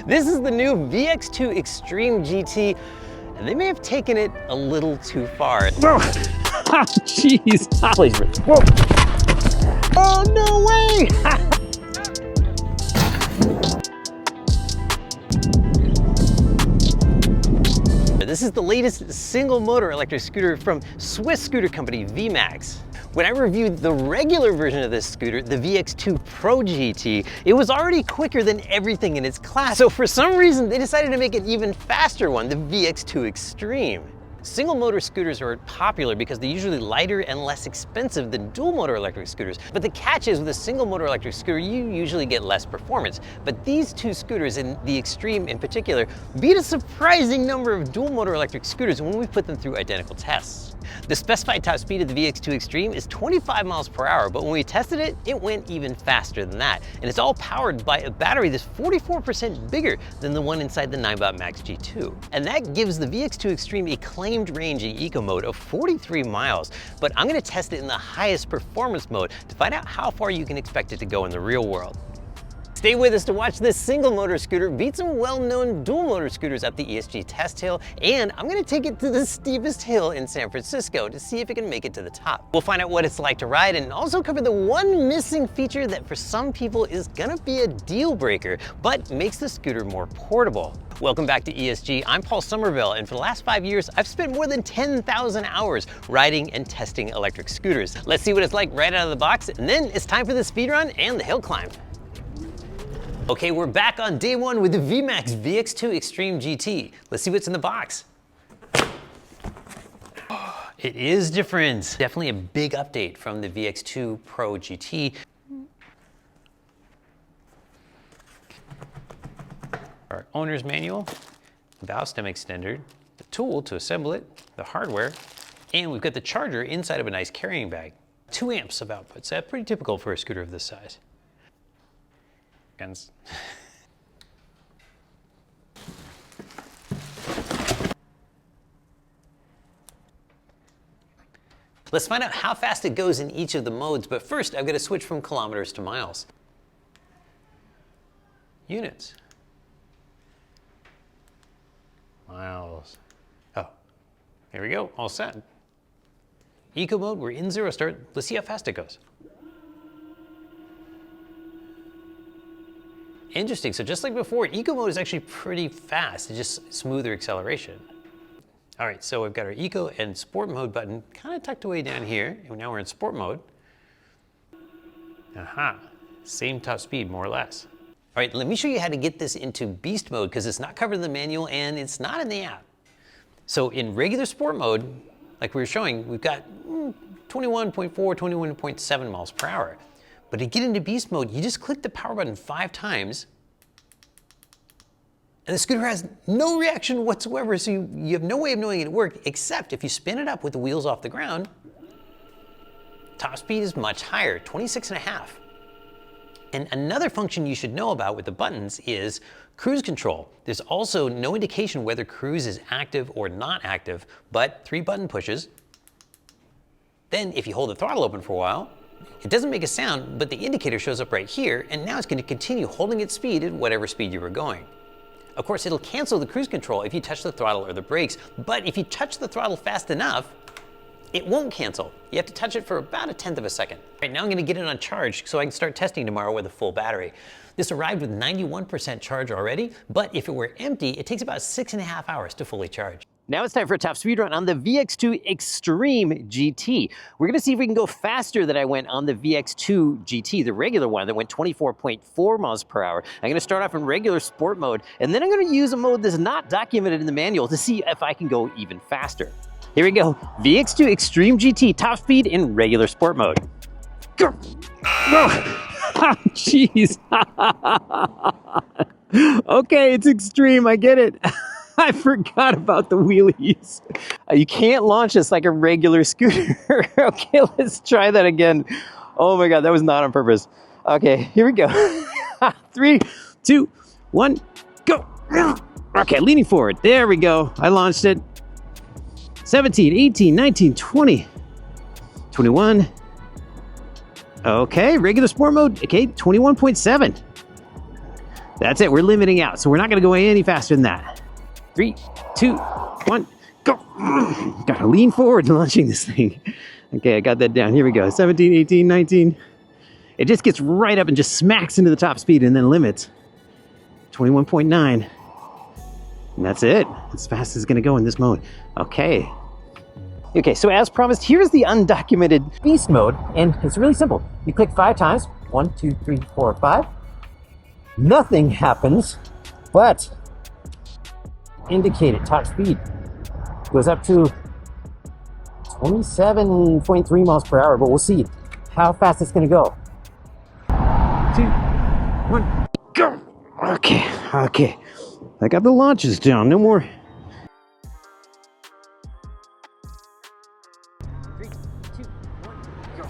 This is the new VX2 Extreme GT, and they may have taken it a little too far. Whoa! Jeez. Please. Whoa! Oh, no way! This is the latest single motor electric scooter from Swiss scooter company VMAX. When I reviewed the regular version of this scooter, the VX2 Pro GT, it was already quicker than everything in its class. So for some reason, they decided to make an even faster one, the VX2 Extreme. Single motor scooters are popular because they're usually lighter and less expensive than dual motor electric scooters. But the catch is with a single motor electric scooter, you usually get less performance. But these two scooters, and the Extreme in particular, beat a surprising number of dual motor electric scooters when we put them through identical tests. The specified top speed of the VX2 Extreme is 25 miles per hour, but when we tested it, it went even faster than that. And it's all powered by a battery that's 44% bigger than the one inside the VMAX G2. And that gives the VX2 Extreme a claimed range in eco mode of 43 miles. But I'm gonna test it in the highest performance mode to find out how far you can expect it to go in the real world. Stay with us to watch this single motor scooter beat some well-known dual motor scooters at the ESG test hill, and I'm gonna take it to the steepest hill in San Francisco to see if it can make it to the top. We'll find out what it's like to ride and also cover the one missing feature that for some people is gonna be a deal breaker, but makes the scooter more portable. Welcome back to ESG. I'm Paul Somerville, and for the last 5 years, I've spent more than 10,000 hours riding and testing electric scooters. Let's see what it's like right out of the box, and then it's time for the speed run and the hill climb. Okay, we're back on day one with the VMAX VX2 Extreme GT. Let's see what's in the box. It is different. Definitely a big update from the VX2 Pro GT. Our owner's manual, valve stem extender, the tool to assemble it, the hardware, and we've got the charger inside of a nice carrying bag. 2 amps of output, so that's pretty typical for a scooter of this size. Guns. Let's find out how fast it goes in each of the modes, but first I've got to switch from kilometers to miles. Units. Miles. Oh, here we go, all set. Eco mode, we're in zero start. Let's see how fast it goes. Interesting, so just like before, eco mode is actually pretty fast. It's just smoother acceleration. All right, so we've got our eco and sport mode button kind of tucked away down here, and now we're in sport mode. Aha, same top speed, more or less. All right, let me show you how to get this into beast mode because it's not covered in the manual and it's not in the app. So in regular sport mode, like we were showing, we've got 21.4, 21.7 miles per hour. But to get into beast mode, you just click the power button 5 times, and the scooter has no reaction whatsoever, so you have no way of knowing it worked, except if you spin it up with the wheels off the ground, top speed is much higher, 26.5. And another function you should know about with the buttons is cruise control. There's also no indication whether cruise is active or not active, but 3 button pushes. Then if you hold the throttle open for a while, it doesn't make a sound, but the indicator shows up right here, and now it's going to continue holding its speed at whatever speed you were going. Of course, it'll cancel the cruise control if you touch the throttle or the brakes, but if you touch the throttle fast enough, it won't cancel. You have to touch it for about 1/10 of a second. Right now I'm going to get it on charge so I can start testing tomorrow with a full battery. This arrived with 91% charge already, but if it were empty, it takes about 6.5 hours to fully charge. Now it's time for a top speed run on the VX2 Extreme GT. We're gonna see if we can go faster than I went on the VX2 GT, the regular one that went 24.4 miles per hour. I'm gonna start off in regular sport mode, and then I'm gonna use a mode that's not documented in the manual to see if I can go even faster. Here we go, VX2 Extreme GT, top speed in regular sport mode. Go! Jeez. Okay, it's extreme, I get it. I forgot about the wheelies. You can't launch this like a regular scooter. Okay, let's try that again. Oh my God, that was not on purpose. Okay, here we go. 3, 2, 1, go. Okay, leaning forward. There we go. I launched it. 17, 18, 19, 20, 21. Okay, regular sport mode. Okay, 21.7. That's it, we're limiting out, so we're not gonna go any faster than that. 3, 2, 1, go. Gotta lean forward launching this thing. Okay, I got that down. Here we go. 17, 18, 19. It just gets right up and just smacks into the top speed and then limits. 21.9. And that's it. As fast as it's gonna go in this mode. Okay. Okay, so as promised, here's the undocumented beast mode, and it's really simple. You click 5 times. 1, 2, 3, 4, 5. Nothing happens, but indicated top speed goes up to 27.3 miles per hour, but we'll see how fast it's gonna go. 2, 1, go! Okay, okay. I got the launches down, no more. 3, 2, 1, go!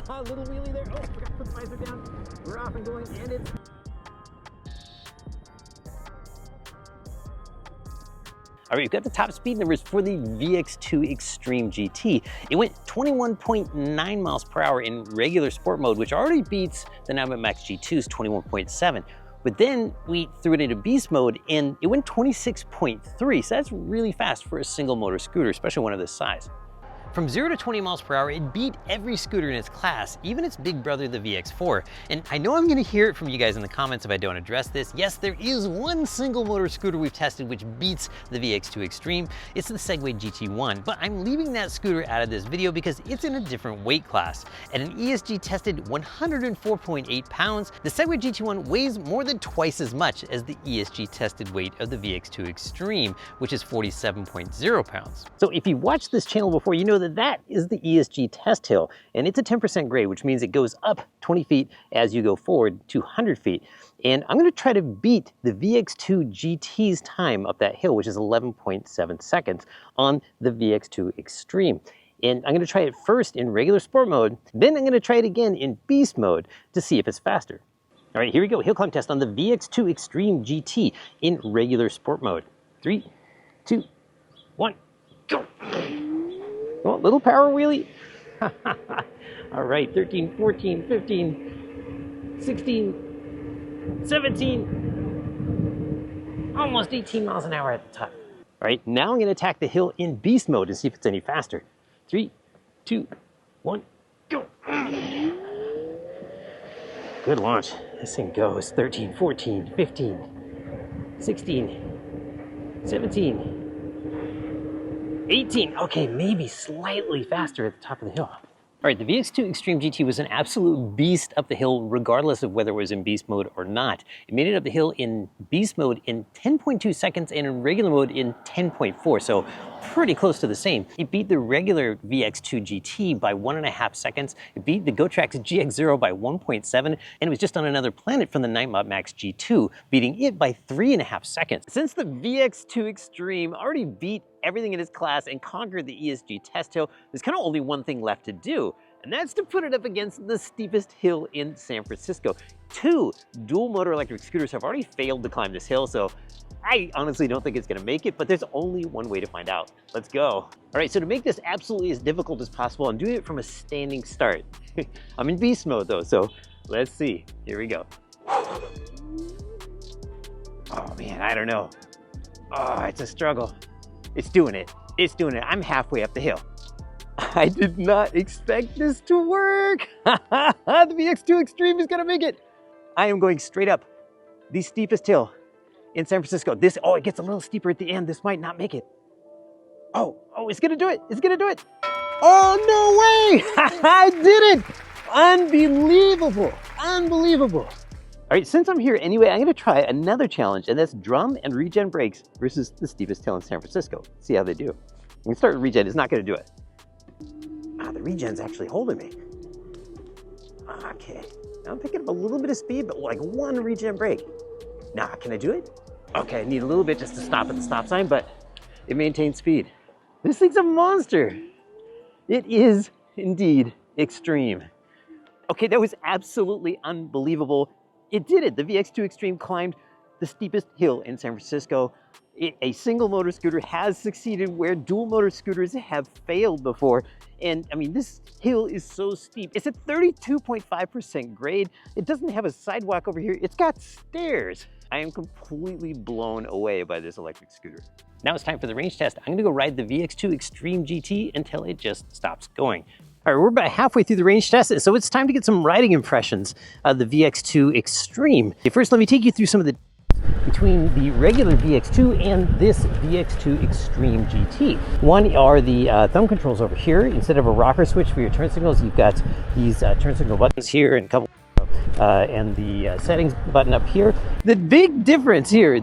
Oh, little wheelie there. Oh, forgot to put the visor down. We're off and going, and it's... All right, we've got the top speed numbers for the VX2 Extreme GT. It went 21.9 miles per hour in regular sport mode, which already beats the VMAX GT's 21.7. But then we threw it into beast mode and it went 26.3. So that's really fast for a single motor scooter, especially one of this size. From 0 to 20 miles per hour, it beat every scooter in its class, even its big brother, the VX4. And I know I'm gonna hear it from you guys in the comments if I don't address this. Yes, there is one single motor scooter we've tested which beats the VX2 Extreme. It's the Segway GT1, but I'm leaving that scooter out of this video because it's in a different weight class. At an ESG tested 104.8 pounds, the Segway GT1 weighs more than twice as much as the ESG tested weight of the VX2 Extreme, which is 47.0 pounds. So if you've watched this channel before, you know that is the ESG test hill, and it's a 10% grade, which means it goes up 20 feet as you go forward 200 feet. And I'm gonna try to beat the VX2 GT's time up that hill, which is 11.7 seconds on the VX2 Extreme. And I'm gonna try it first in regular sport mode, then I'm gonna try it again in beast mode to see if it's faster. All right, here we go, hill climb test on the VX2 Extreme GT in regular sport mode. 3, 2, 1, go. Oh, little power wheelie. All right, 13, 14, 15, 16, 17, almost 18 miles an hour at the top. All right, now I'm gonna attack the hill in beast mode and see if it's any faster. 3, 2, 1, go. Good launch. This thing goes 13, 14, 15, 16, 17, 18, okay, maybe slightly faster at the top of the hill. All right, the VX2 Extreme GT was an absolute beast up the hill regardless of whether it was in beast mode or not. It made it up the hill in beast mode in 10.2 seconds and in regular mode in 10.4, so pretty close to the same. It beat the regular VX2 GT by 1.5 seconds. It beat the GoTrax GX0 by 1.7, and it was just on another planet from the VMAX G2, beating it by 3.5 seconds. Since the VX2 Extreme already beat everything in its class and conquered the ESG test hill, there's kind of only one thing left to do, and that's to put it up against the steepest hill in San Francisco. 2 dual motor electric scooters have already failed to climb this hill, so I honestly don't think it's gonna make it, but there's only one way to find out. Let's go. All right, so to make this absolutely as difficult as possible, I'm doing it from a standing start. I'm in beast mode though, so let's see. Here we go. Oh man, I don't know. Oh, it's a struggle. It's doing it. It's doing it. I'm halfway up the hill. I did not expect this to work. The VX2 Extreme is gonna make it. I am going straight up the steepest hill in San Francisco. Oh, it gets a little steeper at the end. This might not make it. Oh, it's gonna do it. It's gonna do it. Oh, no way. I did it. Unbelievable. Unbelievable. All right, since I'm here anyway, I'm gonna try another challenge, and that's drum and regen brakes versus the steepest hill in San Francisco. See how they do. I'm gonna start with regen. It's not gonna do it. The regen's actually holding me. Okay, I'm picking up a little bit of speed, but like one regen brake. Nah, can I do it? Okay, I need a little bit just to stop at the stop sign, but it maintains speed. This thing's a monster. It is indeed extreme. Okay, that was absolutely unbelievable. It did it. The VX2 Extreme climbed the the steepest hill in San Francisco. A single motor scooter has succeeded where dual motor scooters have failed before. And I mean, this hill is so steep. It's at 32.5% grade. It doesn't have a sidewalk over here. It's got stairs. I am completely blown away by this electric scooter. Now it's time for the range test. I'm gonna go ride the VX2 Extreme GT until it just stops going. All right, we're about halfway through the range test, so it's time to get some riding impressions of the VX2 Extreme. First, let me take you through some of the between the regular VX2 and this VX2 Extreme GT. One are the thumb controls over here. Instead of a rocker switch for your turn signals, you've got these turn signal buttons here and a couple and the settings button up here. The big difference here,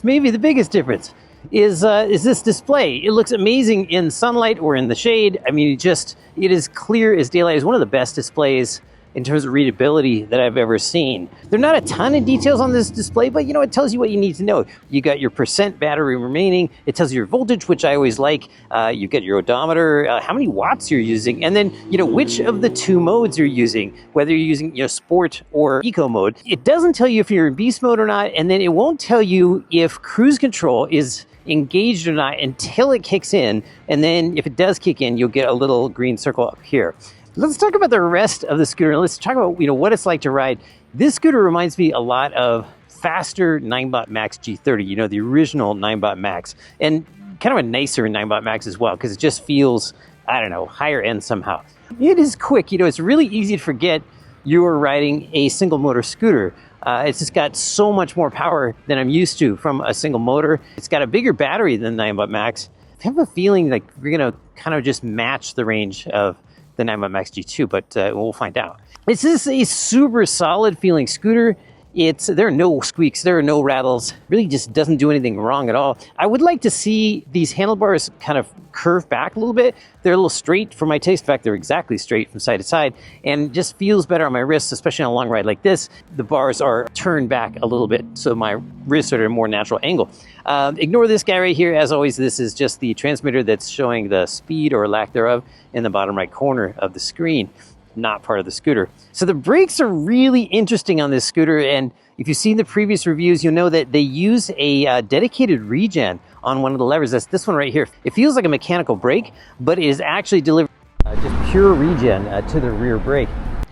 maybe the biggest difference, is this display. It looks amazing in sunlight or in the shade. I mean, it is clear as daylight. It's one of the best displays in terms of readability that I've ever seen. There are not a ton of details on this display, but you know, it tells you what you need to know. You got your percent battery remaining. It tells you your voltage, which I always like. You get your odometer, how many watts you're using, and then, you know, which of the two modes you're using, whether you're using, you know, sport or eco mode. It doesn't tell you if you're in beast mode or not, and then it won't tell you if cruise control is engaged or not until it kicks in. And then if it does kick in, you'll get a little green circle up here. Let's talk about the rest of the scooter. Let's talk about, you know, what it's like to ride. This scooter reminds me a lot of faster Ninebot Max G30, you know, the original Ninebot Max, and kind of a nicer Ninebot Max as well, because it just feels, I don't know, higher end somehow. It is quick, you know, it's really easy to forget you're riding a single motor scooter. It's just got so much more power than I'm used to from a single motor. It's got a bigger battery than Ninebot Max. I have a feeling like we're gonna kind of just match the range of the Ninebot Max G2, but we'll find out. This is a super solid feeling scooter. There are no squeaks, there are no rattles, really just doesn't do anything wrong at all. I would like to see these handlebars kind of curve back a little bit. They're a little straight for my taste. In fact, they're exactly straight from side to side, and just feels better on my wrists, especially on a long ride like this. The bars are turned back a little bit, so my wrists are at a more natural angle. Ignore this guy right here. As always, this is just the transmitter that's showing the speed or lack thereof in the bottom right corner of the screen. Not part of the scooter. So the brakes are really interesting on this scooter, and if you've seen the previous reviews, you'll know that they use a dedicated regen on one of the levers. That's this one right here. It feels like a mechanical brake, but it is actually delivering just pure regen to the rear brake.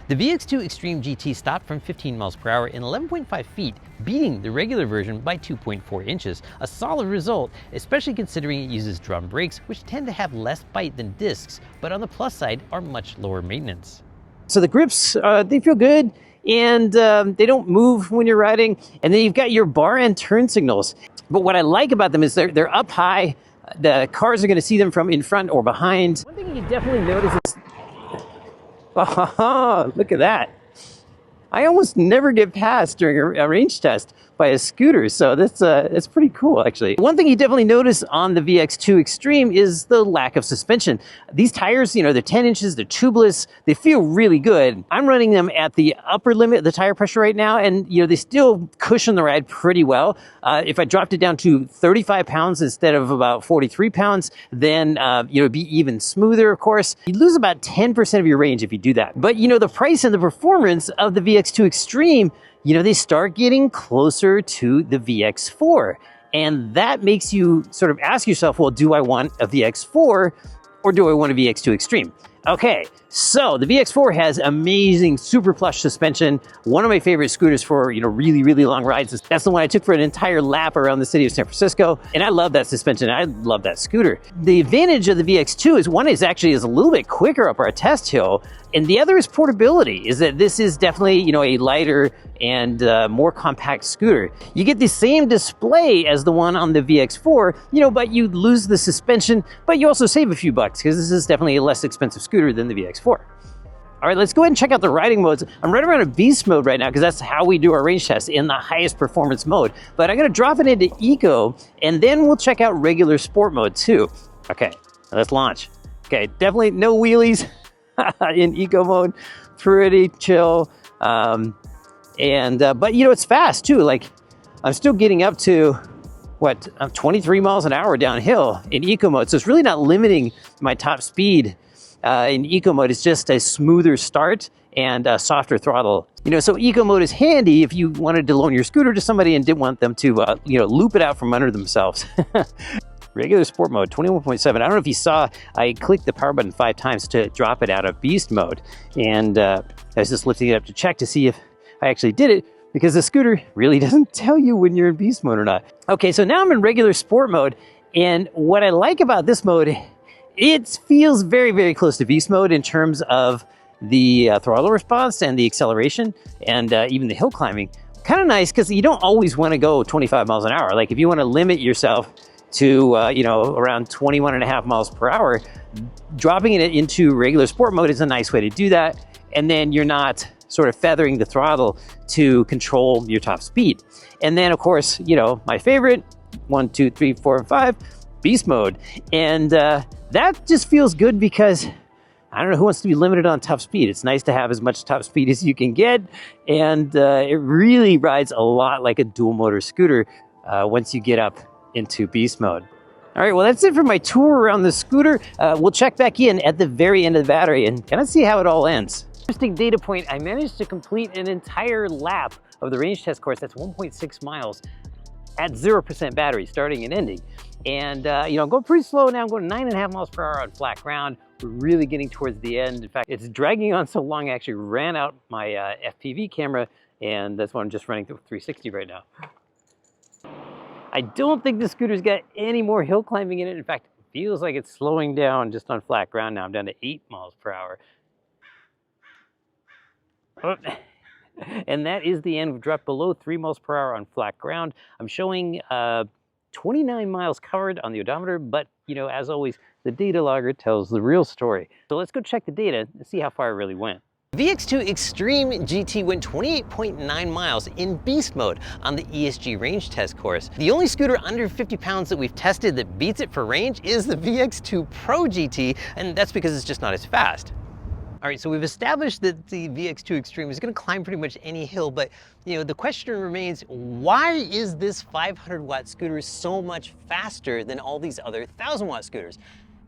The VX2 Extreme GT stopped from 15 miles per hour in 11.5 feet, beating the regular version by 2.4 inches. A solid result, especially considering it uses drum brakes, which tend to have less bite than discs, but on the plus side are much lower maintenance. So the grips, they feel good, and they don't move when you're riding. And then you've got your bar and turn signals. But what I like about them is they're up high. The cars are going to see them from in front or behind. One thing you definitely notice is, oh, look at that. I almost never get passed during a range test by a scooter, so that's pretty cool, actually. One thing you definitely notice on the VX2 Extreme is the lack of suspension. These tires, you know, they're 10 inches, they're tubeless, they feel really good. I'm running them at the upper limit of the tire pressure right now, and, you know, they still cushion the ride pretty well. If I dropped it down to 35 pounds instead of about 43 pounds, then, you know, it'd be even smoother, of course. You lose about 10% of your range if you do that. But, you know, the price and the performance of the VX2 Extreme, you know, they start getting closer to the VX4. And that makes you sort of ask yourself, well, do I want a VX4 or do I want a VX2 Extreme? Okay, so the VX4 has amazing super plush suspension. One of my favorite scooters for, you know, really, really long rides. That's the one I took for an entire lap around the city of San Francisco. And I love that suspension. I love that scooter. The advantage of the VX2 is one is actually is a little bit quicker up our test hill. And the other is portability, is that this is definitely, you know, a lighter and more compact scooter. You get the same display as the one on the VX4, you know, but you lose the suspension, but you also save a few bucks because this is definitely a less expensive scooter than the VX4. All right, let's go ahead and check out the riding modes. I'm right around a beast mode right now because that's how we do our range test, in the highest performance mode. But I'm gonna drop it into eco, and then we'll check out regular sport mode too. Okay, let's launch. Okay, definitely no wheelies in eco mode, pretty chill. But you know, it's fast too. Like, I'm still getting up to, what, 23 miles an hour downhill in eco mode. So it's really not limiting my top speed in eco mode, it's just a smoother start and a softer throttle. You know, so eco mode is handy if you wanted to loan your scooter to somebody and didn't want them to, you know, loop it out from under themselves. Regular sport mode, 21.7. I don't know if you saw, I clicked the power button 5 times to drop it out of beast mode. And I was just lifting it up to check to see if I actually did it, because the scooter really doesn't tell you when you're in beast mode or not. Okay, so now I'm in regular sport mode. And what I like about this mode, it feels very, very close to beast mode in terms of the throttle response and the acceleration and even the hill climbing. Kind of nice because you don't always want to go 25 miles an hour. Like if you want to limit yourself to, you know, around 21.5 miles per hour, dropping it into regular sport mode is a nice way to do that. And then you're not sort of feathering the throttle to control your top speed. And then of course, you know, my favorite, 1, 2, 3, 4, and 5, beast mode. And that just feels good because I don't know who wants to be limited on top speed. It's nice to have as much top speed as you can get. And it really rides a lot like a dual motor scooter once you get up into beast mode. All right, well, that's it for my tour around the scooter. We'll check back in at the very end of the battery and kind of see how it all ends. Interesting data point, I managed to complete an entire lap of the range test course. That's 1.6 miles at 0% battery, starting and ending. And you know, I'm going pretty slow now. I'm going 9.5 miles per hour on flat ground. We're really getting towards the end. In fact, it's dragging on so long, I actually ran out my FPV camera, and that's why I'm just running through 360 right now. I don't think the scooter's got any more hill climbing in it. In fact, it feels like it's slowing down just on flat ground now. I'm down to 8 miles per hour. Oh. And that is the end. We've dropped below 3 miles per hour on flat ground. I'm showing 29 miles covered on the odometer, but you know, as always, the data logger tells the real story. So let's go check the data and see how far it really went. VX2 Extreme GT went 28.9 miles in beast mode on the ESG range test course. The only scooter under 50 pounds that we've tested that beats it for range is the VX2 Pro GT, and that's because it's just not as fast. All right, so we've established that the VX2 Extreme is going to climb pretty much any hill, but you know, the question remains, why is this 500-watt scooter so much faster than all these other 1,000-watt scooters?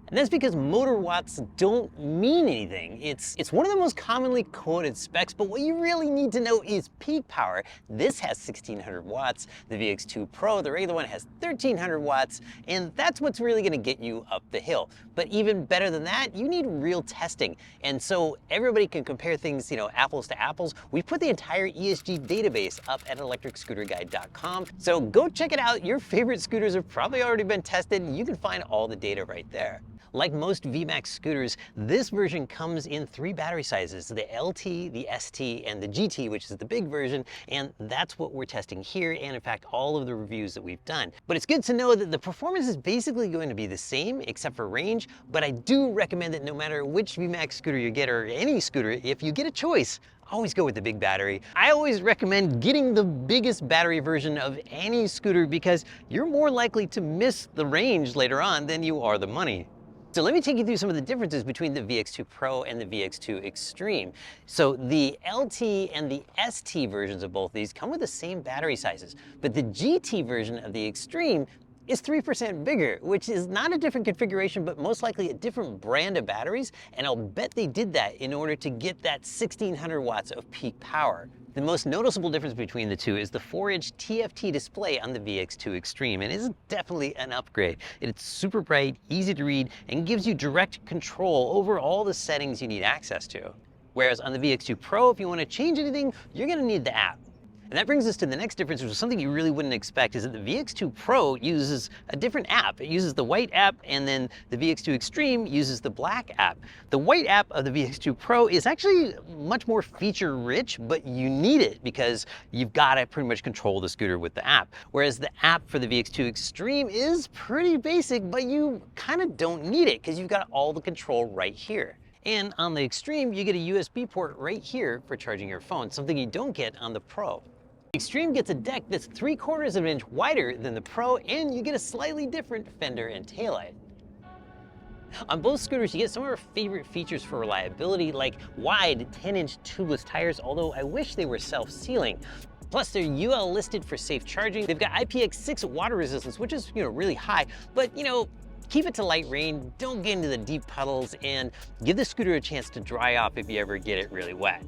And that's because motor watts don't mean anything. It's one of the most commonly quoted specs, but what you really need to know is peak power. This has 1,600 watts. The VX2 Pro, the regular one, has 1,300 watts, and that's what's really gonna get you up the hill. But even better than that, you need real testing. And so everybody can compare things, you know, apples to apples. We put the entire ESG database up at electricscooterguide.com. So go check it out. Your favorite scooters have probably already been tested, and you can find all the data right there. Like most VMAX scooters, this version comes in 3 battery sizes, the LT, the ST, and the GT, which is the big version, and that's what we're testing here, and in fact, all of the reviews that we've done. But it's good to know that the performance is basically going to be the same, except for range, but I do recommend that no matter which VMAX scooter you get, or any scooter, if you get a choice, always go with the big battery. I always recommend getting the biggest battery version of any scooter because you're more likely to miss the range later on than you are the money. So let me take you through some of the differences between the VX2 Pro and the VX2 Extreme. So the LT and the ST versions of both these come with the same battery sizes, but the GT version of the Extreme is 3% bigger, which is not a different configuration, but most likely a different brand of batteries, and I'll bet they did that in order to get that 1,600 watts of peak power. The most noticeable difference between the two is the 4-inch TFT display on the VX2 Extreme, and it is definitely an upgrade. It's super bright, easy to read, and gives you direct control over all the settings you need access to. Whereas on the VX2 Pro, if you want to change anything, you're going to need the app. And that brings us to the next difference, which is something you really wouldn't expect, is that the VX2 Pro uses a different app. It uses the white app, and then the VX2 Extreme uses the black app. The white app of the VX2 Pro is actually much more feature-rich, but you need it because you've got to pretty much control the scooter with the app. Whereas the app for the VX2 Extreme is pretty basic, but you kind of don't need it because you've got all the control right here. And on the Extreme, you get a USB port right here for charging your phone, something you don't get on the Pro. Extreme gets a deck that's 3/4 of an inch wider than the Pro, and you get a slightly different fender and taillight. On both scooters, you get some of our favorite features for reliability, like wide 10-inch tubeless tires, although I wish they were self-sealing. Plus, they're UL listed for safe charging. They've got IPX6 water resistance, which is, really high, but Keep it to light rain, don't get into the deep puddles, and give the scooter a chance to dry off if you ever get it really wet.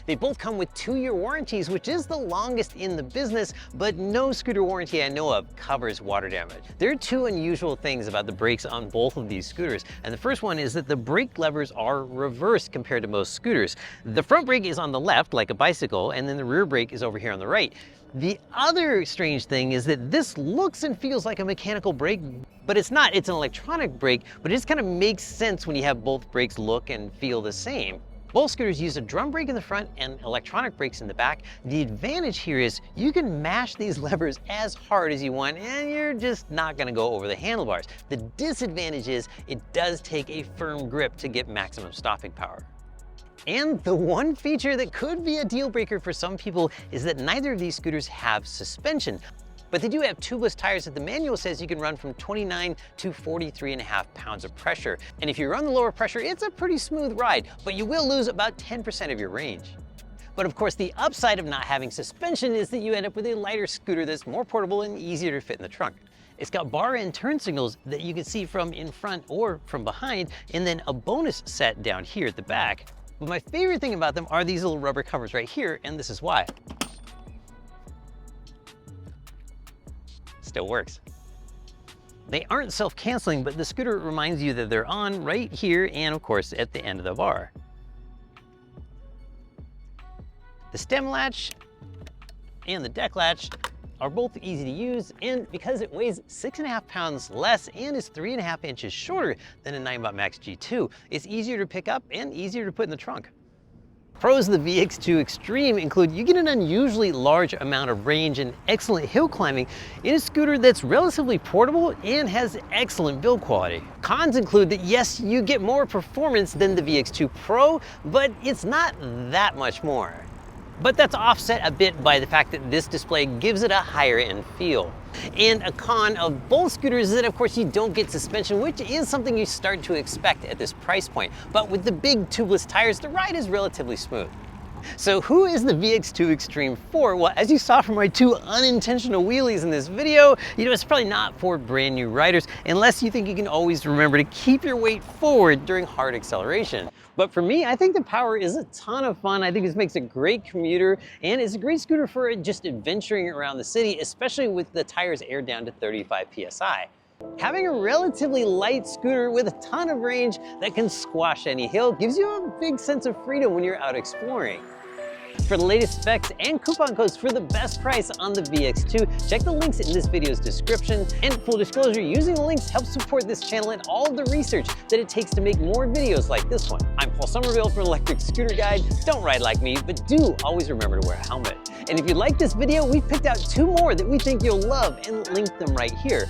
They both come with 2-year warranties, which is the longest in the business, but no scooter warranty I know of covers water damage. There are 2 unusual things about the brakes on both of these scooters, and the first one is that the brake levers are reversed compared to most scooters. The front brake is on the left, like a bicycle, and then the rear brake is over here on the right. The other strange thing is that this looks and feels like a mechanical brake, but it's not. It's an electronic brake, but it just kind of makes sense when you have both brakes look and feel the same. Both scooters use a drum brake in the front and electronic brakes in the back. The advantage here is you can mash these levers as hard as you want and you're just not gonna go over the handlebars. The disadvantage is it does take a firm grip to get maximum stopping power. And the one feature that could be a deal breaker for some people is that neither of these scooters have suspension. But they do have tubeless tires that the manual says you can run from 29 to 43.5 pounds of pressure. And if you run the lower pressure, it's a pretty smooth ride, but you will lose about 10% of your range. But of course, the upside of not having suspension is that you end up with a lighter scooter that's more portable and easier to fit in the trunk. It's got bar and turn signals that you can see from in front or from behind, and then a bonus set down here at the back. But my favorite thing about them are these little rubber covers right here, and this is why. Still works. They aren't self-canceling, but the scooter reminds you that they're on right here and of course at the end of the bar. The stem latch and the deck latch are both easy to use, and because it weighs 6.5 pounds less and is 3.5 inches shorter than a VMAX G2, it's easier to pick up and easier to put in the trunk. Pros of the VX2 Extreme include you get an unusually large amount of range and excellent hill climbing in a scooter that's relatively portable and has excellent build quality. Cons include that yes, you get more performance than the VX2 Pro, but it's not that much more. But that's offset a bit by the fact that this display gives it a higher end feel. And a con of both scooters is that of course you don't get suspension, which is something you start to expect at this price point. But with the big tubeless tires, the ride is relatively smooth. So who is the VX2 Extreme for? Well, as you saw from my 2 unintentional wheelies in this video, it's probably not for brand new riders unless you think you can always remember to keep your weight forward during hard acceleration. But for me, I think the power is a ton of fun. I think this makes a great commuter and it's a great scooter for just adventuring around the city, especially with the tires aired down to 35 PSI. Having a relatively light scooter with a ton of range that can squash any hill gives you a big sense of freedom when you're out exploring. For the latest specs and coupon codes for the best price on the VX2, check the links in this video's description. And full disclosure, using the links helps support this channel and all of the research that it takes to make more videos like this one. I'm Paul Somerville from Electric Scooter Guide. Don't ride like me, but do always remember to wear a helmet. And if you like this video, we've picked out 2 more that we think you'll love and linked them right here.